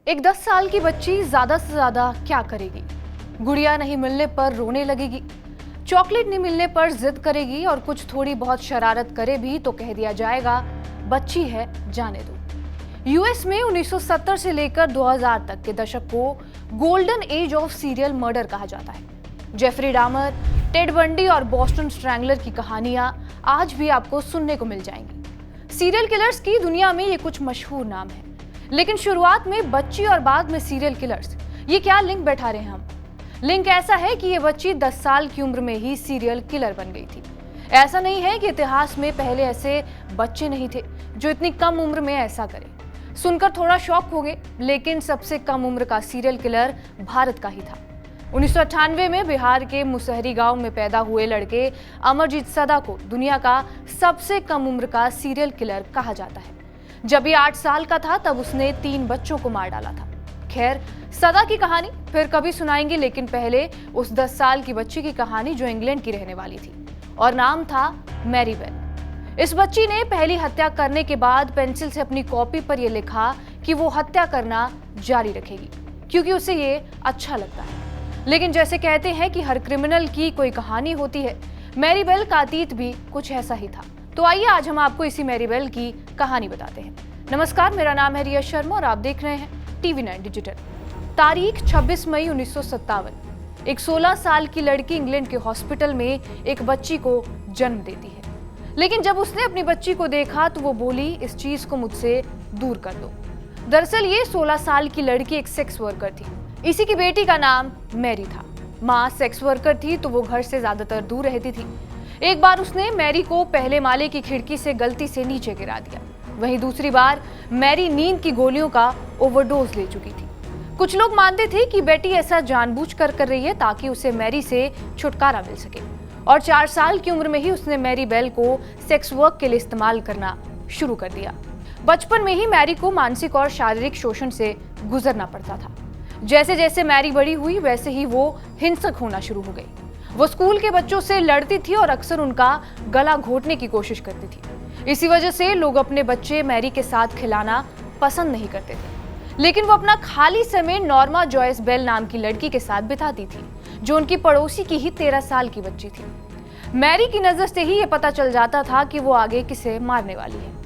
एक 10 साल की बच्ची ज्यादा से ज्यादा क्या करेगी? गुड़िया नहीं मिलने पर रोने लगेगी, चॉकलेट नहीं मिलने पर जिद करेगी और कुछ थोड़ी बहुत शरारत करे भी तो कह दिया जाएगा बच्ची है, जाने दो। यूएस में 1970 से लेकर 2000 तक के दशक को golden age of serial murder कहा जाता है। जेफरी डामर, टेड बंडी और बॉस्टन स्ट्रैंगलर की कहानियां आज भी आपको सुनने को मिल जाएंगी। सीरियल किलर्स की दुनिया में ये कुछ मशहूर नाम है, लेकिन शुरुआत में बच्ची और बाद में सीरियल किलर्स, ये क्या लिंक बैठा रहे हैं हम? लिंक ऐसा है कि ये बच्ची 10 साल की उम्र में ही सीरियल किलर बन गई थी। ऐसा नहीं है कि इतिहास में पहले ऐसे बच्चे नहीं थे जो इतनी कम उम्र में ऐसा करें। सुनकर थोड़ा शॉक होंगे, लेकिन सबसे कम उम्र का सीरियल किलर भारत का ही था। 1998 में बिहार के मुसहरी गांव में पैदा हुए लड़के अमरजीत सदा को दुनिया का सबसे कम उम्र का सीरियल किलर कहा जाता है। जब ये 8 साल का था तब उसने 3 बच्चों को मार डाला था। खैर, सदा की कहानी फिर कभी सुनाएंगे, लेकिन पहले उस 10 साल की बच्ची की कहानी जो इंग्लैंड की रहने वाली थी और नाम था मैरी बेल। इस बच्ची ने पहली हत्या करने के बाद पेंसिल से अपनी कॉपी पर यह लिखा कि वो हत्या करना जारी रखेगी क्योंकि उसे ये अच्छा लगता है। लेकिन जैसे कहते हैं कि हर क्रिमिनल की कोई कहानी होती है, मैरी बेल का अतीत भी कुछ ऐसा ही था। तो आइए आज हम आपको इसी मैरी बेल की कहानी बताते हैं। नमस्कार, मेरा नाम है रिया शर्मा और आप देख रहे हैं TV9 डिजिटल। तारीख 26 मई 1957। एक 16 साल की लड़की इंग्लैंड के हॉस्पिटल में एक बच्ची को जन्म देती है, लेकिन जब उसने अपनी बच्ची को देखा तो वो बोली, इस चीज को मुझसे दूर कर दो। दरअसल ये 16 साल की लड़की एक सेक्स वर्कर थी। इसी की बेटी का नाम मैरी था। माँ सेक्स वर्कर थी तो वो घर से ज्यादातर दूर रहती थी। एक बार उसने मैरी को पहले माले की खिड़की से गलती से नीचे गिरा दिया। वहीं दूसरी बार मैरी नींद की गोलियों का ओवरडोज ले चुकी थी। कुछ लोग मानते थे कि बेटी ऐसा जानबूझकर कर रही है ताकि उसे मैरी से छुटकारा मिल सके, और 4 साल की उम्र में ही उसने मैरी बेल को सेक्स वर्क के लिए इस्तेमाल करना शुरू कर दिया। बचपन में ही मैरी को मानसिक और शारीरिक शोषण से गुजरना पड़ता था। जैसे जैसे मैरी बड़ी हुई वैसे ही वो हिंसक होना शुरू हो गई। वो स्कूल के बच्चों से लड़ती थी और अक्सर उनका गला घोंटने की कोशिश करती थी। इसी वजह से लोग अपने बच्चे मैरी के साथ खिलाना पसंद नहीं करते थे। लेकिन वो अपना खाली समय नॉर्मा जॉयस बेल नाम की लड़की के साथ बिताती थी, जो उनकी पड़ोसी की ही 13 साल की बच्ची थी। मैरी की नजर से ही ये पता चल जाता था कि वो आगे किसे मारने वाली है।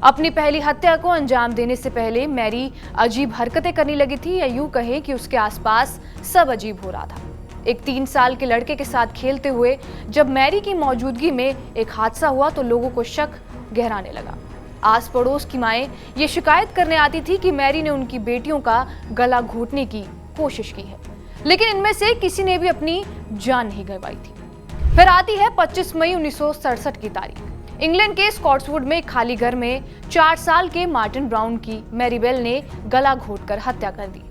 अपनी पहली हत्या को अंजाम देने से पहले मैरी अजीब हरकतें करने लगी थी, या यूं कहें कि उसके आसपास सब अजीब हो रहा था। एक 3 साल के लड़के के साथ खेलते हुए जब मैरी की मौजूदगी में एक हादसा हुआ तो लोगों को शक गहराने लगा। आस पड़ोस की माएं ये शिकायत करने आती थी कि मैरी ने उनकी बेटियों का गला घोंटने की कोशिश की है, लेकिन इनमें से किसी ने भी अपनी जान नहीं गंवाई थी। फिर आती है 25 मई 1967 की तारीख। इंग्लैंड के स्कॉट्सवुड में एक खाली घर में 4 साल के मार्टिन ब्राउन की मैरी बेल ने गला घोंटकर हत्या कर दी।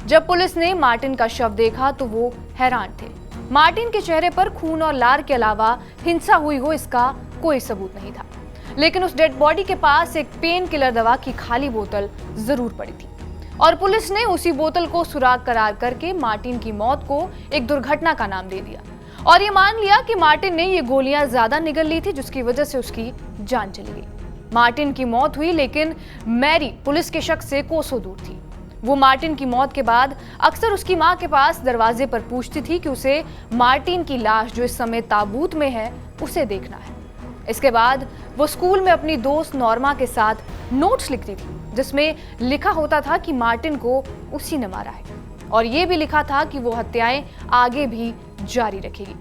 जब पुलिस ने मार्टिन का शव देखा तो वो हैरान थे। मार्टिन के चेहरे पर खून और लार के अलावा हिंसा हुई हो इसका कोई सबूत नहीं था, लेकिन उस डेड बॉडी के पास एक पेन किलर दवा की खाली बोतल जरूर पड़ी थी, और पुलिस ने उसी बोतल को सुराग करार करके मार्टिन की मौत को एक दुर्घटना का नाम दे दिया और ये मान लिया कि मार्टिन ने ये गोलियां ज्यादा निगल ली थी, जिसकी वजह से उसकी जान चली गई। मार्टिन की मौत हुई, लेकिन मैरी पुलिस के शक से कोसों दूर थी। वो मार्टिन की मौत के बाद अक्सर उसकी मां के पास दरवाजे पर पूछती थी कि उसे मार्टिन की लाश जो इस समय ताबूत में है उसे देखना है। इसके बाद वो स्कूल में अपनी दोस्त नॉर्मा के साथ नोट्स लिखती थी, जिसमें लिखा होता था कि मार्टिन को उसी ने मारा है, और ये भी लिखा था कि वो हत्याएं आगे भी जारी रखेगी।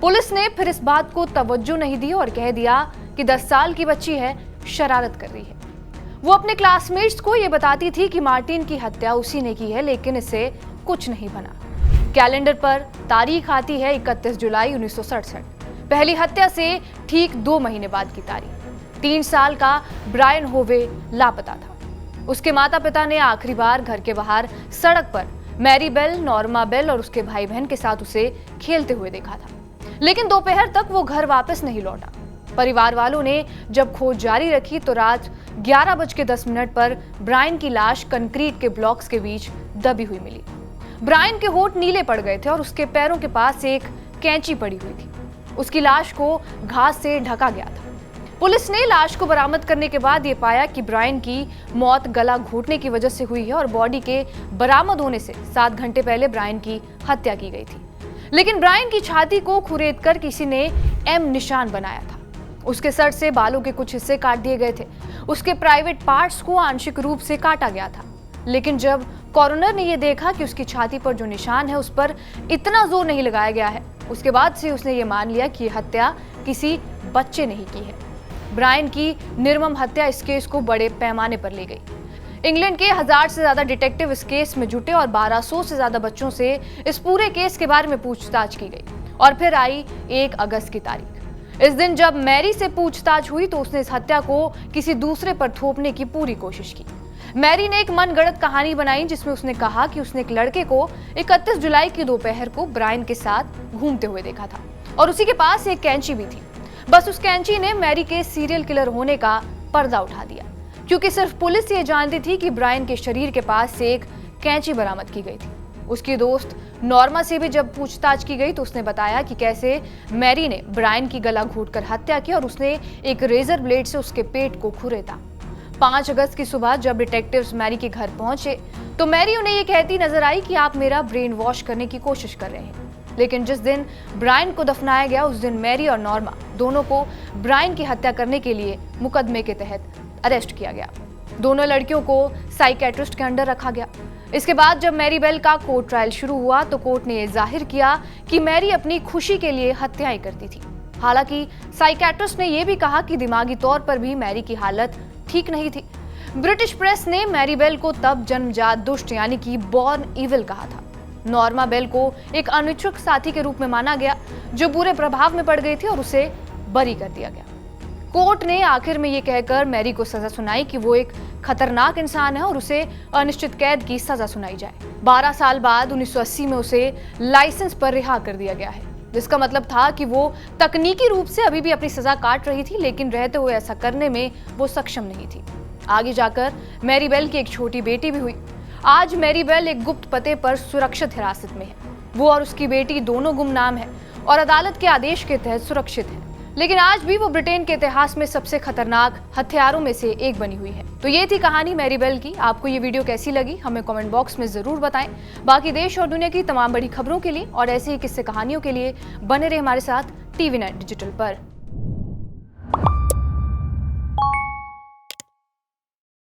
पुलिस ने फिर इस बात को तवज्जो नहीं दी और कह दिया कि 10 साल की बच्ची है, शरारत कर रही है। वो अपने क्लासमेट्स को ये बताती थी कि मार्टिन की हत्या उसी ने की है, लेकिन इससे कुछ नहीं बना। कैलेंडर पर तारीख आती है 31 जुलाई 1967। पहली हत्या से ठीक 2 महीने बाद की तारीख। 3 साल का ब्रायन होवे लापता था। उसके माता पिता ने आखिरी बार घर के बाहर सड़क पर मैरी बेल, नॉर्मा बेल और उसके भाई बहन के साथ उसे खेलते हुए देखा था, लेकिन दोपहर तक वो घर वापस नहीं लौटा। परिवार वालों ने जब खोज जारी रखी तो रात 11:10 पर ब्रायन की लाश कंक्रीट के ब्लॉक्स के बीच दबी हुई मिली। ब्रायन के होंठ नीले पड़ गए थे और उसके पैरों के पास एक कैंची पड़ी हुई थी। उसकी लाश को घास से ढका गया था। पुलिस ने लाश को बरामद करने के बाद ये पाया कि ब्रायन की मौत गला घोटने की वजह से हुई है और बॉडी के बरामद होने से 7 घंटे पहले ब्रायन की हत्या की गई थी। लेकिन ब्रायन की छाती को खुरेदकर किसी ने एम निशान बनाया था। उसके सर से बालों के कुछ हिस्से काट दिए गए थे। उसके प्राइवेट पार्ट्स को आंशिक रूप से काटा गया था। लेकिन जब कॉरोनर ने यह देखा कि उसकी छाती पर जो निशान है उस पर इतना जोर नहीं लगाया गया है, उसके बाद से उसने ये मान लिया कि यह हत्या किसी बच्चे ने ही की है। ब्रायन की निर्मम हत्या इस केस को बड़े पैमाने पर ले गई। इंग्लैंड के 1000 से ज्यादा डिटेक्टिव इस केस में जुटे और 1200 से ज्यादा बच्चों से इस पूरे केस के बारे में पूछताछ की गई। और फिर आई 1 अगस्त की तारीख। इस दिन जब मैरी से पूछताछ हुई तो उसने इस हत्या को किसी दूसरे पर थोपने की पूरी कोशिश की। मैरी ने एक मनगढ़ंत कहानी बनाई जिसमें उसने कहा कि उसने एक लड़के को 31 जुलाई की दोपहर को ब्रायन के साथ घूमते हुए देखा था और उसी के पास एक कैंची भी थी। बस उस कैंची ने मैरी के सीरियल किलर होने का पर्दा उठा दिया, क्योंकि सिर्फ पुलिस ये जानती थी कि ब्रायन के शरीर के पास से एक कैंची बरामद की गई थी। उसकी दोस्त नॉर्मा से भी जब पूछताछ की गई तो उसने बताया कि कैसे मैरी ने ब्रायन की गला घोंटकर हत्या की और उसने एक रेजर ब्लेड से उसके पेट को खुरेदा। 5 अगस्त की सुबह जब डिटेक्टिव्स मैरी के घर पहुंचे तो मैरी उन्हें ये कहती नजर आई कि आप मेरा ब्रेन वॉश करने की कोशिश कर रहे हैं। लेकिन जिस दिन ब्रायन को दफनाया गया उस दिन मैरी और नॉर्मा दोनों को ब्रायन की हत्या करने के लिए मुकदमे के तहत अरेस्ट किया गया। दोनों लड़कियों को साइकेट्रिस्ट के अंडर रखा गया। इसके बाद जब मैरी बेल का कोर्ट ट्रायल शुरू हुआ तो कोर्ट ने यह जाहिर किया कि मैरी अपनी खुशी के लिए हत्याएं करती थी। हालांकि साइकेट्रिस्ट ने यह भी कहा कि दिमागी तौर पर भी मैरी की हालत ठीक नहीं थी। ब्रिटिश प्रेस ने मैरी बेल को तब जन्मजात दुष्ट यानी कि बॉर्न इविल कहा था। नॉर्मा बेल को एक अनिच्छुक साथी के रूप में माना गया जो बुरे प्रभाव में पड़ गई थी और उसे बरी कर दिया गया। कोर्ट ने आखिर में ये कहकर मैरी को सजा सुनाई कि वो एक खतरनाक इंसान है और उसे अनिश्चित कैद की सजा सुनाई जाए। 12 साल बाद 1980 में उसे लाइसेंस पर रिहा कर दिया गया है, जिसका मतलब था कि वो तकनीकी रूप से अभी भी अपनी सजा काट रही थी, लेकिन रहते हुए ऐसा करने में वो सक्षम नहीं थी। आगे जाकर मैरी बेल की एक छोटी बेटी भी हुई। आज मैरी बेल एक गुप्त पते पर सुरक्षित हिरासत में है। वो और उसकी बेटी दोनों गुमनाम है और अदालत के आदेश के तहत सुरक्षित है। लेकिन आज भी वो ब्रिटेन के इतिहास में सबसे खतरनाक हत्यारों में से एक बनी हुई है। तो ये थी कहानी मैरी बेल की। आपको ये वीडियो कैसी लगी हमें कमेंट बॉक्स में जरूर बताएं। बाकी देश और दुनिया की तमाम बड़ी खबरों के लिए और ऐसी ही किस्से कहानियों के लिए बने रहे हमारे साथ TV9 डिजिटल पर।